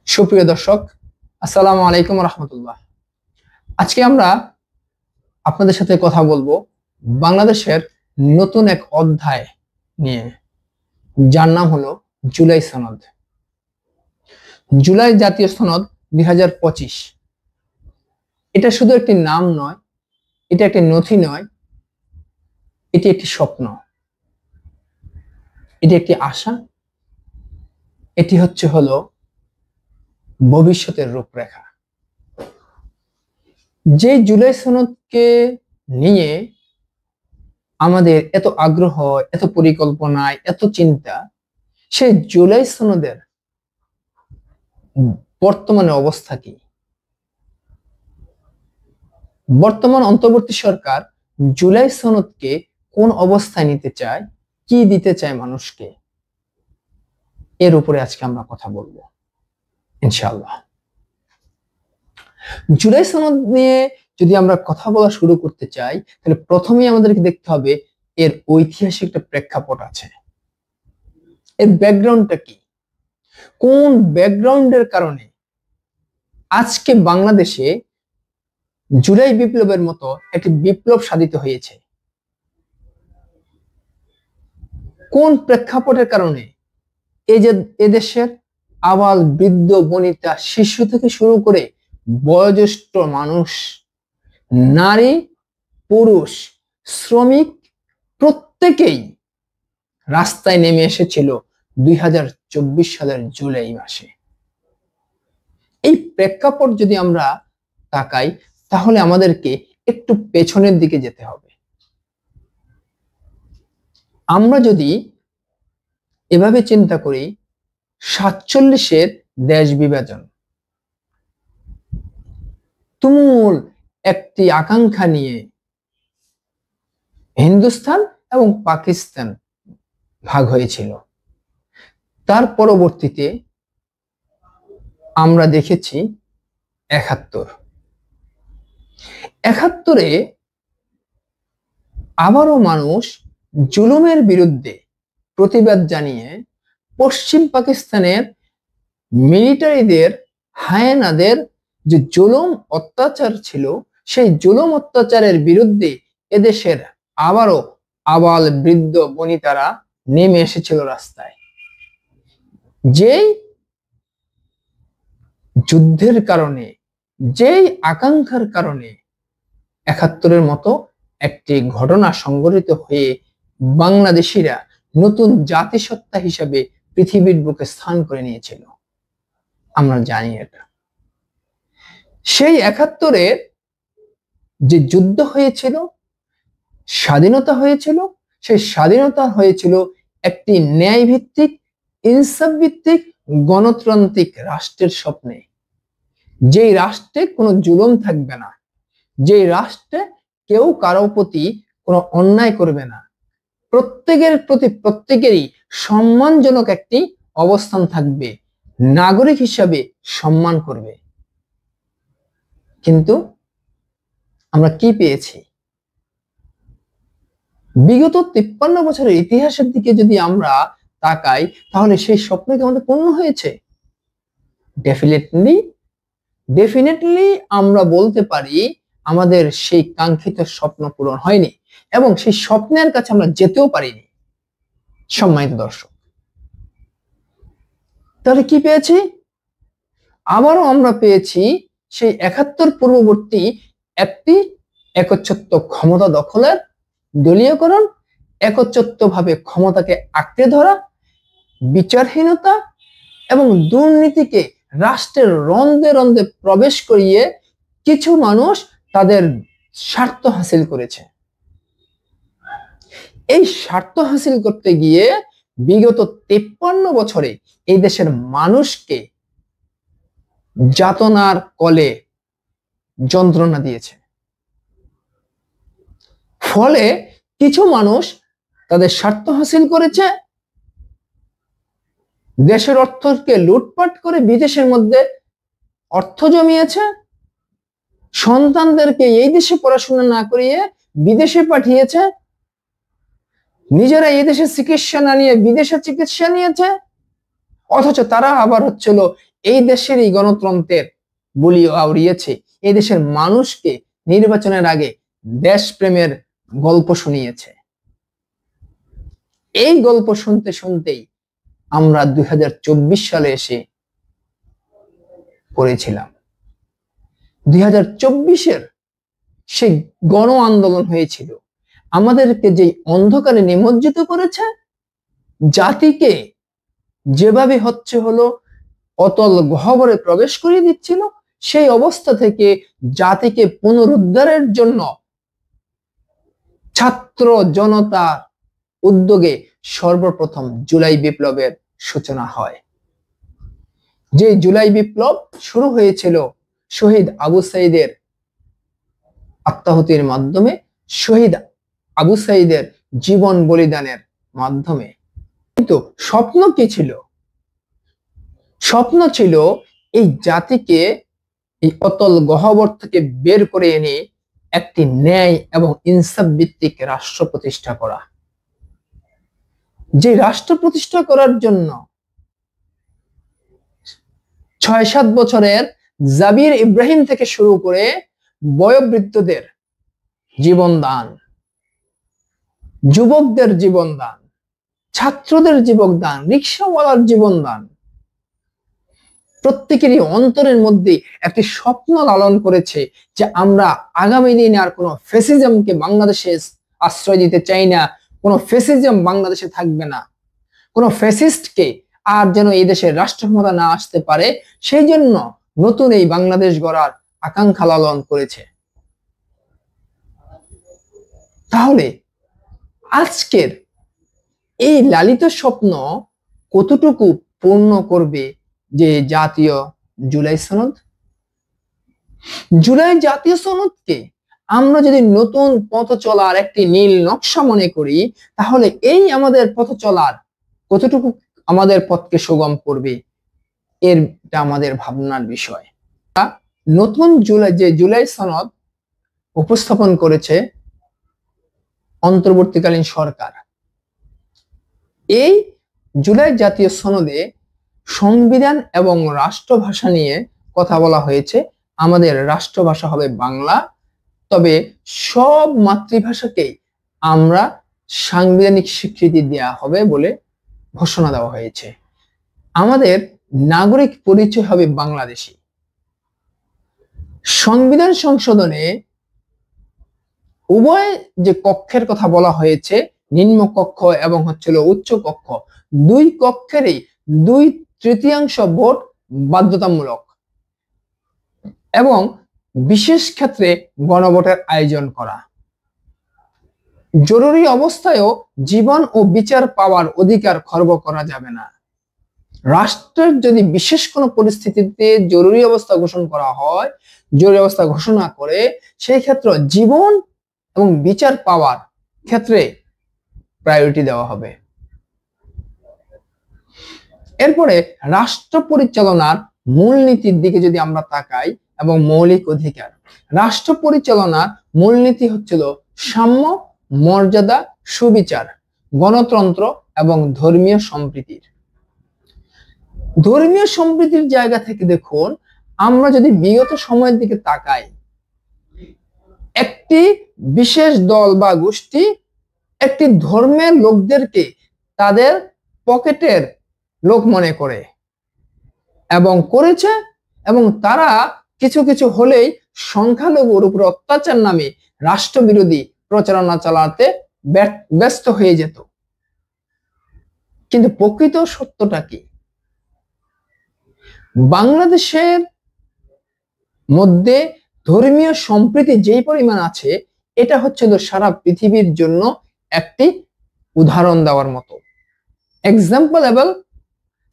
সুপ্রিয় দর্শক, আসসালামু আলাইকুম রহমতুল্লাহ। আজকে আমরা আপনাদের সাথে কথা বলবো বাংলাদেশের নতুন এক অধ্যায় নিয়ে, যার নাম হলো জুলাই সনদ। জুলাই জাতীয় সনদ 2025। এটা শুধু একটি নাম নয়, এটা একটি নথি নয়, এটি একটি স্বপ্ন, এটি একটি আশা, এটি হলো ভবিষ্যতের রূপরেখা। যে জুলাই সনদকে নিয়ে আমাদের এত আগ্রহ, এত পরিকল্পনা, এত চিন্তা, সেই জুলাই সনদের বর্তমানে অবস্থা কি? বর্তমান অন্তর্বর্তী সরকার জুলাই সনদকে কোন অবস্থায় নিতে চায়, কি দিতে চায় মানুষকে, এর উপরে আজকে আমরা কথা বলবো ইনশাআল্লাহ। জুলাই সনদ নিয়ে যদি আমরা কথা বলা শুরু করতে চাই, তাহলে প্রথমেই আমাদেরকে দেখতে হবে এর ঐতিহাসিক একটা প্রেক্ষাপট আছে। এর ব্যাকগ্রাউন্ডটা কি? কোন ব্যাকগ্রাউন্ডের কারণে আজকে বাংলাদেশে জুলাই বিপ্লবের মতো একটি বিপ্লব সাধিত হয়েছে? কোন প্রেক্ষাপটের কারণে এই যে এদেশের আবাল বৃদ্ধ বনিতা, শিশু থেকে শুরু করে বয়োজ্যেষ্ঠ মানুষ, নারী পুরুষ, শ্রমিক, প্রত্যেকেই রাস্তায় নেমে এসেছিল 2024 সালের জুলাই মাসে। এই প্রেক্ষাপট যদি আমরা তাকাই, তাহলে আমাদেরকে একটু পেছনের দিকে যেতে হবে। আমরা যদি এভাবে চিন্তা করি, 47-এর দেশ বিভাজন, তুমুল একটি আকাঙ্ক্ষা নিয়ে হিন্দুস্তান এবং পাকিস্তান ভাগ হয়েছিল। তার পরবর্তীতে আমরা দেখেছি 71-এ আবারও মানুষ জুলুমের বিরুদ্ধে প্রতিবাদ জানিয়ে পশ্চিম পাকিস্তানের মিলিটারিদের, হায়েনাদের যে জুলুম অত্যাচার ছিল, সেই জুলুম অত্যাচারের বিরুদ্ধে এদেশের আবারও আবাল বৃদ্ধ বনিতারা নেমে এসেছিল রাস্তায়। যেই যুদ্ধের কারণে, যেই আকাঙ্ক্ষার কারণে 71-এর মতো একটি ঘটনা সংঘটিত হয়ে বাংলাদেশিরা নতুন জাতিসত্তা হিসেবে পৃথিবীর বুকে স্থান করে নিয়েছিল, আমরা জানি এটা। সেই 71-এর যে যুদ্ধ হয়েছিল, স্বাধীনতা হয়েছিল, সেই স্বাধীনতা হয়েছিল একটি ন্যায় ভিত্তিক, ইনসাফ ভিত্তিক, গণতান্ত্রিক রাষ্ট্রের স্বপ্নে। যেই রাষ্ট্রে কোনো জুলুম থাকবে না, যেই রাষ্ট্রে কেউ কারো প্রতি কোনো অন্যায় করবে না, প্রত্যেকের প্রতি প্রত্যেকেরই সম্মানজনক একটি অবস্থান থাকবে, নাগরিক হিসাবে সম্মান করবে। কিন্তু আমরা কি পেয়েছি? বিগত 53 বছরের ইতিহাসের দিকে যদি আমরা তাকাই, তাহলে সেই স্বপ্ন কি আমাদের পূর্ণ হয়েছে? ডেফিনেটলি আমরা বলতে পারি আমাদের সেই কাঙ্ক্ষিত স্বপ্ন পূরণ হয়নি, এবং সেই স্বপ্নের কাছে আমরা যেতেও পারিনি। সম্মানিত দর্শক, তাহলে কি পেয়েছি? আবারও আমরা পেয়েছি সেই 71 পূর্ববর্তী একটি একচ্ছত্ব ক্ষমতা দখলের, দলীয়করণ, একচ্ছত্ব ভাবে ক্ষমতাকে আঁকড়ে ধরা, বিচারহীনতা এবং দুর্নীতিকে রাষ্ট্রের রন্ধে রন্ধে প্রবেশ করিয়ে কিছু মানুষ তাদের স্বার্থ হাসিল করেছে। এই স্বার্থ হাসিল করতে গিয়ে বিগত 53 বছরে এই দেশের মানুষকে যাতনার কলে যন্ত্রণা দিয়েছে। ফলে কিছু মানুষ তাদের স্বার্থ হাসিল করেছে, দেশের অর্থকে লুটপাট করে বিদেশের মধ্যে অর্থ জমিয়েছে, সন্তানদেরকে এই দেশে পড়াশোনা না করিয়ে বিদেশে পাঠিয়েছে, নিজেরা এই দেশে চিকিৎসা না নিয়ে বিদেশে চিকিৎসা নিয়েছে, অথচ তারা আবার এই দেশের এই গণতন্ত্রের বুলি আউড়িয়েছে, এই দেশের মানুষকে নির্বাচনের আগে দেশপ্রেমের গল্প শুনিয়েছে। এই গল্প শুনতে শুনতেই আমরা 2024 সালে এসে পড়েছিলাম। 2024-এর সেই গণ আন্দোলন হয়েছিল, আমাদেরকে যে অন্ধকারে নিমজ্জিত করেছে, জাতিকে যেভাবে হলো অতল গহ্বরে প্রবেশ করিয়ে দিচ্ছিল, সেই অবস্থা থেকে জাতিকে পুনরুদ্ধারের জন্য ছাত্র জনতা উদ্যোগে সর্বপ্রথম জুলাই বিপ্লবের সূচনা হয়। যে জুলাই বিপ্লব শুরু হয়েছিল শহীদ আবু সাঈদের আত্মাহুতির মাধ্যমে, শহীদ আবু সাঈদের জীবন বলিদানের মাধ্যমে। কিন্তু স্বপ্ন কি ছিল? স্বপ্ন ছিল এই জাতিকে এই অতল গহ্বর থেকে বের করে এনে একটি ন্যায় এবং ইনসাফ ভিত্তিক রাষ্ট্র প্রতিষ্ঠা করা। যে রাষ্ট্র প্রতিষ্ঠা করার জন্য ৬-৭ বছরের জাবির ইব্রাহিম থেকে শুরু করে বয়োবৃদ্ধদের জীবন দান, যুবকদের জীবন দান, ছাত্রদের জীবন দান, রিক্সাওয়ালার জীবন দান, প্রত্যেকেরই অন্তরের মধ্যে একটি স্বপ্ন লালন করেছে যে আমরা আগামী দিনে আর কোনো ফ্যাসিজমকে বাংলাদেশে আশ্রয় দিতে চাই না, কোনো ফ্যাসিজম বাংলাদেশে থাকবে না, কোনো ফ্যাসিস্টকে আর যেন এই দেশের রাষ্ট্র ক্ষমতা না আসতে পারে, সেই জন্য নতুন এই বাংলাদেশ গড়ার আকাঙ্ক্ষা লালন করেছে। তাহলে আজকের এই লালিত স্বপ্ন কতটুকু পূর্ণ করবে যে জাতীয় জুলাই সনদ? জুলাই জাতীয় সনদকে আমরা যদি নতুন পথ চলার একটি নীল নকশা মনে করি, তাহলে এই আমাদের পথ চলার কতটুকু আমাদের পথকে সুগম করবে, এটা আমাদের ভাবনার বিষয়। নতুন জুলাই সনদ উপস্থাপন করেছে অন্তর্বর্তীকালীন সরকার। এই জুলাই জাতীয় সনদে সংবিধান এবং রাষ্ট্রভাষা নিয়ে কথা বলা হয়েছে। আমাদের রাষ্ট্রভাষা হবে বাংলা, তবে সব মাতৃভাষাকেই আমরা সাংবিধানিক স্বীকৃতি দেওয়া হবে বলে ঘোষণা দেওয়া হয়েছে। আমাদের নাগরিক পরিচয় হবে বাংলাদেশী। সংবিধান সংশোধনে উভয় যে কক্ষের কথা বলা হয়েছে, নিম্ন কক্ষ এবং উচ্চ কক্ষ, দুই কক্ষেরই 2/3 ভোট বাধ্যতামূলক এবং বিশেষ ক্ষেত্রে গণভোটের আয়োজন করা। জরুরি অবস্থায়ও জীবন ও বিচার পাওয়ার অধিকার খর্ব করা যাবে না। রাষ্ট্রের যদি বিশেষ কোনো পরিস্থিতিতে জরুরি অবস্থা ঘোষণা করা হয়, জরুরি অবস্থা ঘোষণা করে, সেই ক্ষেত্রে জীবন এবং বিচার পাওয়ার ক্ষেত্রে প্রায়োরিটি দেওয়া হবে। এরপরে রাষ্ট্র পরিচালনার মূলনীতির দিকে যদি আমরা তাকাই এবং মৌলিক অধিকার, রাষ্ট্র পরিচালনার মূলনীতি হচ্ছিল সাম্য, মর্যাদা, সুবিচার, গণতন্ত্র এবং ধর্মীয় সম্প্রীতির। ধর্মীয় সম্প্রীতির জায়গা থেকে দেখুন, আমরা যদি বিগত সময়ের দিকে তাকাই, একটি বিশেষ দল বা গোষ্ঠী একটি ধর্মের লোকদেরকে তাদের পকেটের লোক মনে করে এবং করেছে, এবং তারা কিছু কিছু হলেই সংখ্যালঘুর উপর অত্যাচার নামে রাষ্ট্রবিরোধী প্রচারণা চালাতে ব্যস্ত হয়ে যেত। কিন্তু প্রকৃত সত্যটা কি? বাংলাদেশের মধ্যে ধর্মীয় সম্প্রীতি যেই পরিমাণ আছে, এটা সারা পৃথিবীর জন্য একটি উদাহরণ দেওয়ার মতো, এক্সাম্পলেবল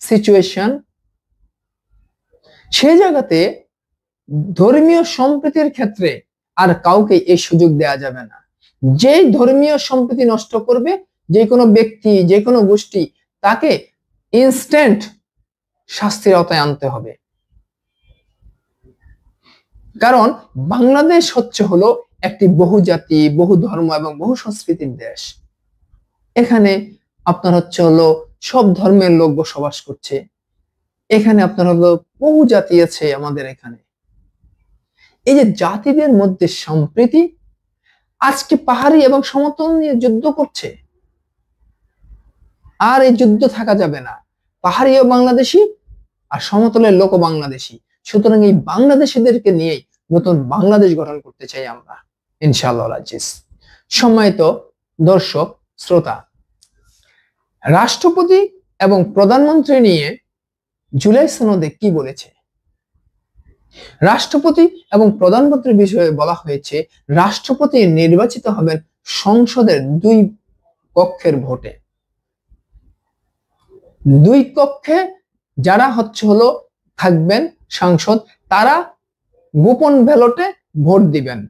সিচুয়েশন। সেই জায়গাতে ধর্মীয় সম্প্রীতির ক্ষেত্রে আর কাউকে এই সুযোগ দেওয়া যাবে না। যেই ধর্মীয় সম্প্রীতি নষ্ট করবে, যে কোনো ব্যক্তি, যে কোনো গোষ্ঠী, তাকে ইনস্ট্যান্ট শাস্তির আওতায় আনতে হবে। কারণ বাংলাদেশ হলো একটি বহুজাতি, বহু ধর্ম এবং বহু সংস্কৃতির দেশ। এখানে আপনার সব ধর্মের লোক বসবাস করছে। এখানে আপনার হলো বহু জাতি আছে আমাদের এখানে। এই যে জাতিদের মধ্যে সম্প্রীতি, আজকে পাহাড়ি এবং সমতল নিয়ে যুদ্ধ করছে, আর এই যুদ্ধ থাকা যাবে না। পাহাড়িও বাংলাদেশি আর সমতলের লোক বাংলাদেশি, সুতরাং এই বাংলাদেশিদেরকে নিয়েই নতুন বাংলাদেশ গঠন করতে চাই আমরা ইনশাআল্লাহ আজিজ। সম্মানিত দর্শক শ্রোতা, রাষ্ট্রপতি এবং প্রধানমন্ত্রী নিয়ে জুলাই সনদে কি বলেছে? রাষ্ট্রপতি এবং প্রধানমন্ত্রীর বিষয়ে বলা হয়েছে, রাষ্ট্রপতি নির্বাচিত হবেন সংসদের 2 কক্ষের ভোটে। 2 কক্ষে যারা হলো থাকবেন সাংসদ, তারা গোপন ব্যালটে ভোট দিবেন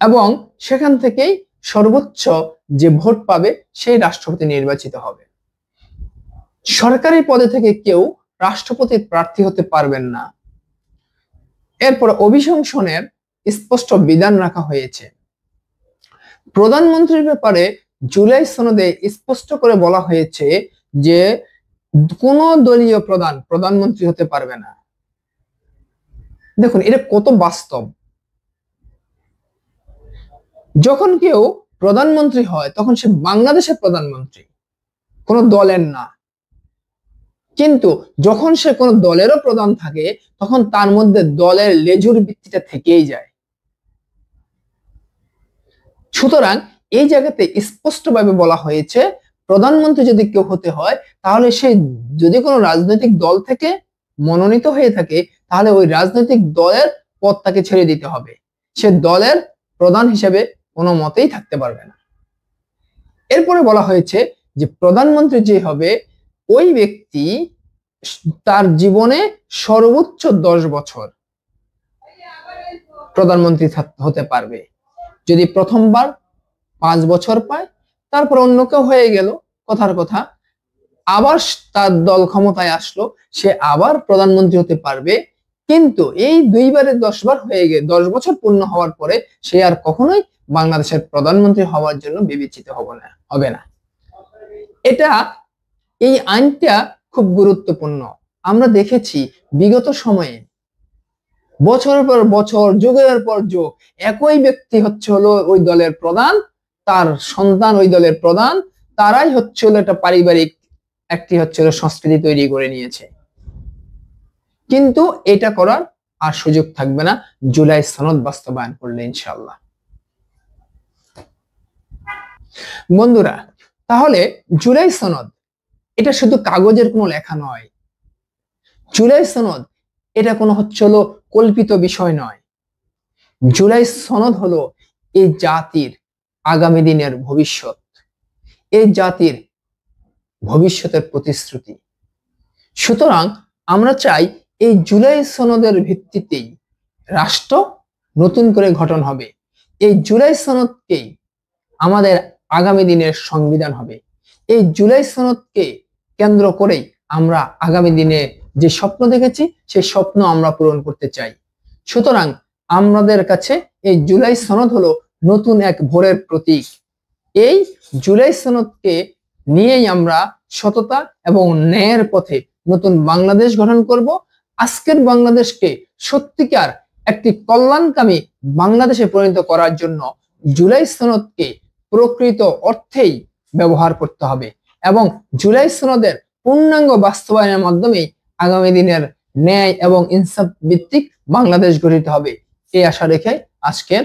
এবং সেখান থেকেই সর্বোচ্চ যে ভোট পাবে সেই রাষ্ট্রপতি নির্বাচিত হবে। সরকারি পদে থেকে কেউ রাষ্ট্রপতির প্রার্থী হতে পারবেন না। এরপর অভিশংসনের স্পষ্ট বিধান রাখা হয়েছে। প্রধানমন্ত্রীর ব্যাপারে জুলাই সনদে স্পষ্ট করে বলা হয়েছে যে কোন দলীয় প্রধানমন্ত্রী হতে পারবে না। দেখুন এটা কত বাস্তব। যখন কেউ প্রধানমন্ত্রী হয় তখন সে বাংলাদেশের প্রধানমন্ত্রী, কোন দলের না। কিন্তু যখন সে কোন দলেরও প্রধান থাকে তখন তার মধ্যে দলের লেজুর ভিত্তিটা থেকেই যায়। সুতরাং এই জায়গাতে স্পষ্টভাবে বলা হয়েছে, প্রধানমন্ত্রী যদি কেউ হতে হয় তাহলে সে যদি কোনো রাজনৈতিক দল থেকে মনোনীত হয়ে থাকে তাহলে ওই রাজনৈতিক দলের পদ তাকে ছেড়ে দিতে হবে। সে দলের প্রধান হিসেবে কোনো মতেই থাকতে পারবে না। এরপরে বলা হয়েছে যে প্রধানমন্ত্রী যে হবে ওই ব্যক্তি তার জীবনে সর্বোচ্চ 10 বছর প্রধানমন্ত্রী হতে পারবে। যদি প্রথমবার 5 বছর পায়, তারপর অন্য কেউ হয়ে গেল, কথার কথা আবার তার দল ক্ষমতায় আসলো, সে আবার প্রধানমন্ত্রী হতে পারবে। কিন্তু এই 2 বারে 10 বার হয়ে গেলে 10 বছর পূর্ণ হওয়ার পরে সে আর কখনোই বাংলাদেশের প্রধানমন্ত্রী হওয়ার জন্য বিবেচিত হবে না। এটা এই আইনটা খুব গুরুত্বপূর্ণ। আমরা দেখেছি বিগত সময়ে বছরের পর বছর, যুগের পর যুগ একই ব্যক্তি হলো ওই দলের প্রধান, তার সন্তান ওই দলের প্রধান, তারাই হলো একটা পারিবারিক একটি সংস্কৃতি তৈরি করে নিয়েছে। কিন্তু এটা করার আর সুযোগ থাকবে না জুলাই সনদ বাস্তবায়ন করলে ইনশাআল্লাহ। বন্ধুরা, তাহলে জুলাই সনদ এটা শুধু কাগজের কোনো লেখা নয়। জুলাই সনদ এটা কোনো হলো কল্পিত বিষয় নয়। জুলাই সনদ হলো এই জাতির আগামী দিনের ভবিষ্যৎ, এই জাতির ভবিষ্যতের প্রতিশ্রুতি। সুতরাং আমরা চাই এই জুলাই সনদের ভিত্তিতেই রাষ্ট্র নতুন করে গঠন হবে। এই জুলাই সনদকেই আমাদের আগামী দিনের সংবিধান হবে। এই জুলাই সনদকে কেন্দ্র করেই আমরা আগামী দিনে যে স্বপ্ন দেখেছি সেই স্বপ্ন আমরা পূরণ করতে চাই। সুতরাং আমাদের কাছে এই জুলাই সনদ হলো নতুন এক ভোরের প্রতীক। এই জুলাই সনদকে নিয়েই আমরা সততা এবং ন্যায়ের পথে নতুন বাংলাদেশ গঠন করব। আজকের বাংলাদেশকে সত্যিকার একটি কল্যাণকামী বাংলাদেশে পরিণত করার জন্য জুলাই সনদকে প্রকৃত অর্থেই ব্যবহার করতে হবে এবং জুলাই সনদের পূর্ণাঙ্গ বাস্তবায়নের মাধ্যমেই আগামী দিনের ন্যায় এবং ইনসাফ ভিত্তিক বাংলাদেশ গঠিত হবে। এই আশা রেখে আজকের